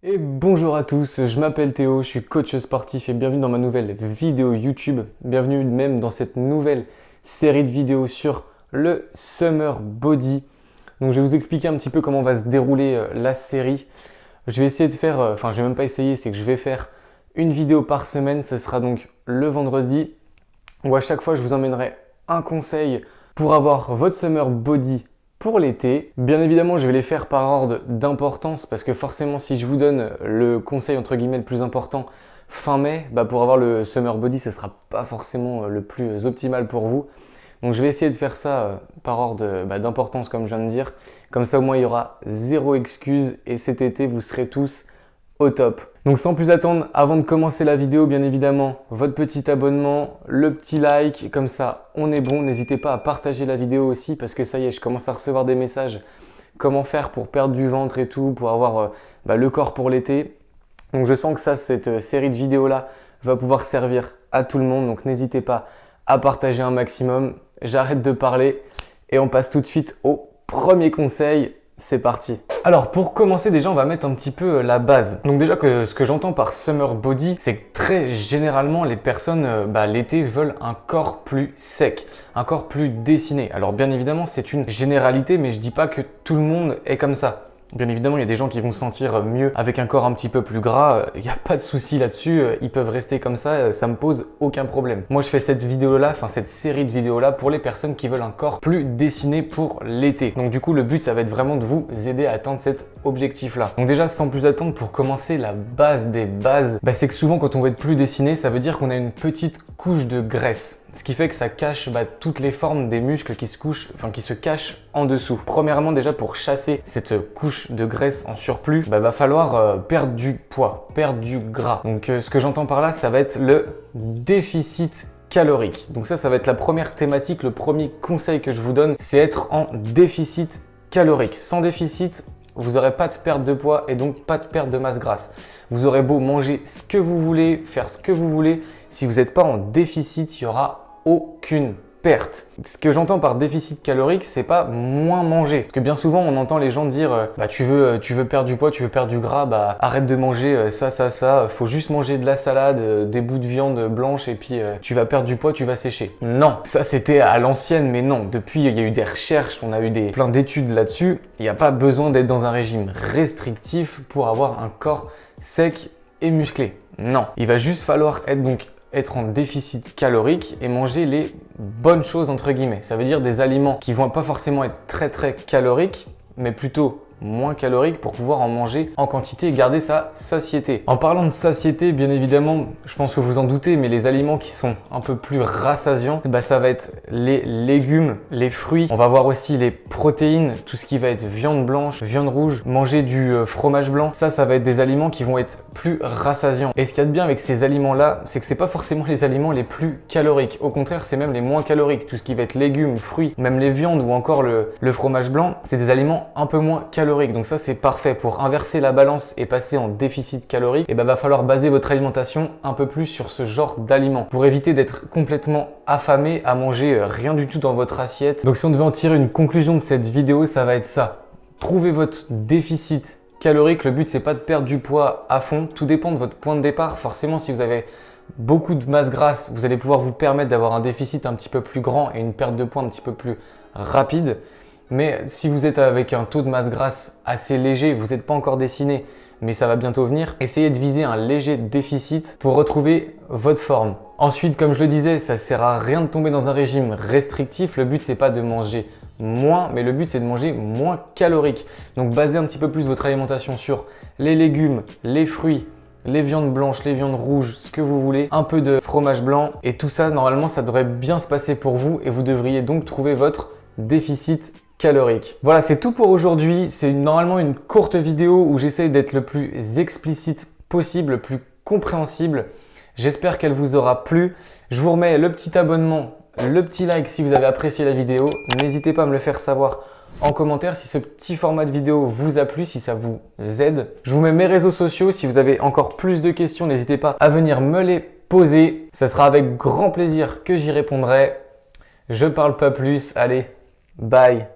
Et bonjour à tous, je m'appelle Théo, je suis coach sportif et bienvenue dans ma nouvelle vidéo YouTube. Bienvenue même dans cette nouvelle série de vidéos sur le Summer Body. Donc je vais vous expliquer un petit peu comment va se dérouler la série. Je vais essayer de faire, je vais même pas essayer, c'est que je vais faire une vidéo par semaine. Ce sera donc le vendredi où à chaque fois je vous emmènerai un conseil pour avoir votre Summer Body pour l'été. Bien évidemment, je vais les faire par ordre d'importance parce que forcément, si je vous donne le conseil entre guillemets le plus important fin mai, pour avoir le Summer Body, ce ne sera pas forcément le plus optimal pour vous. Donc je vais essayer de faire ça par ordre d'importance comme je viens de dire. Comme ça au moins il y aura zéro excuse et cet été vous serez tous au top. Donc sans plus attendre, avant de commencer la vidéo, bien évidemment, votre petit abonnement, le petit like, comme ça on est bon. N'hésitez pas à partager la vidéo aussi parce que ça y est, je commence à recevoir des messages. Comment faire pour perdre du ventre et tout, pour avoir le corps pour l'été. Donc je sens que cette série de vidéos là va pouvoir servir à tout le monde. Donc n'hésitez pas à partager un maximum. J'arrête de parler et on passe tout de suite au premier conseil. C'est parti. Alors pour commencer déjà on va mettre un petit peu la base. Donc déjà ce que j'entends par Summer Body, c'est que très généralement les personnes l'été veulent un corps plus sec, un corps plus dessiné. Alors bien évidemment c'est une généralité mais je dis pas que tout le monde est comme ça. Bien évidemment, il y a des gens qui vont se sentir mieux avec un corps un petit peu plus gras. Il n'y a pas de souci là-dessus. Ils peuvent rester comme ça me pose aucun problème. Moi, je fais cette vidéo-là, cette série de vidéos-là pour les personnes qui veulent un corps plus dessiné pour l'été. Donc du coup, le but, ça va être vraiment de vous aider à atteindre cet objectif-là. Donc déjà, sans plus attendre, pour commencer, la base des bases, c'est que souvent, quand on veut être plus dessiné, ça veut dire qu'on a une petite couche de graisse. Ce qui fait que ça cache toutes les formes des muscles qui se cachent en dessous. Premièrement, déjà pour chasser cette couche de graisse en surplus, va falloir perdre du poids, perdre du gras. Donc ce que j'entends par là, ça va être le déficit calorique. Donc ça va être la première thématique, le premier conseil que je vous donne, c'est être en déficit calorique. Sans déficit, vous n'aurez pas de perte de poids et donc pas de perte de masse grasse. Vous aurez beau manger ce que vous voulez, faire ce que vous voulez, si vous n'êtes pas en déficit, il n'y aura aucune perte. Ce que j'entends par déficit calorique, c'est pas moins manger. Parce que bien souvent, on entend les gens dire tu veux perdre du poids, tu veux perdre du gras, arrête de manger ça, faut juste manger de la salade, des bouts de viande blanche et puis tu vas perdre du poids, tu vas sécher. Non, ça c'était à l'ancienne, mais non. Depuis, il y a eu des recherches, on a eu plein d'études là-dessus. Il n'y a pas besoin d'être dans un régime restrictif pour avoir un corps sec et musclé. Non, il va juste falloir être en déficit calorique et manger les bonnes choses entre guillemets. Ça veut dire des aliments qui vont pas forcément être très caloriques, mais plutôt moins caloriques pour pouvoir en manger en quantité et garder sa satiété. En parlant de satiété, bien évidemment, je pense que vous en doutez, mais les aliments qui sont un peu plus rassasiants, ça va être les légumes, les fruits. On va voir aussi les protéines, tout ce qui va être viande blanche, viande rouge, manger du fromage blanc. Ça va être des aliments qui vont être plus rassasiants. Et ce qu'il y a de bien avec ces aliments-là, c'est que c'est pas forcément les aliments les plus caloriques. Au contraire, c'est même les moins caloriques. Tout ce qui va être légumes, fruits, même les viandes ou encore le fromage blanc, c'est des aliments un peu moins caloriques. Donc ça c'est parfait pour inverser la balance et passer en déficit calorique. Et va falloir baser votre alimentation un peu plus sur ce genre d'aliments pour éviter d'être complètement affamé à manger rien du tout dans votre assiette. Donc si on devait en tirer une conclusion de cette vidéo, ça va être ça. Trouvez votre déficit calorique. Le but c'est pas de perdre du poids à fond. Tout dépend de votre point de départ. Forcément si vous avez beaucoup de masse grasse, vous allez pouvoir vous permettre d'avoir un déficit un petit peu plus grand et une perte de poids un petit peu plus rapide. Mais si vous êtes avec un taux de masse grasse assez léger, vous n'êtes pas encore dessiné, mais ça va bientôt venir, essayez de viser un léger déficit pour retrouver votre forme. Ensuite, comme je le disais, ça ne sert à rien de tomber dans un régime restrictif. Le but, c'est pas de manger moins, mais le but, c'est de manger moins calorique. Donc, basez un petit peu plus votre alimentation sur les légumes, les fruits, les viandes blanches, les viandes rouges, ce que vous voulez, un peu de fromage blanc. Et tout ça, normalement, ça devrait bien se passer pour vous et vous devriez donc trouver votre déficit calorique. Voilà, c'est tout pour aujourd'hui. C'est normalement une courte vidéo où j'essaye d'être le plus explicite possible, le plus compréhensible. J'espère qu'elle vous aura plu. Je vous remets le petit abonnement, le petit like si vous avez apprécié la vidéo. N'hésitez pas à me le faire savoir en commentaire si ce petit format de vidéo vous a plu, si ça vous aide. Je vous mets mes réseaux sociaux. Si vous avez encore plus de questions, n'hésitez pas à venir me les poser. Ça sera avec grand plaisir que j'y répondrai. Je parle pas plus. Allez, bye.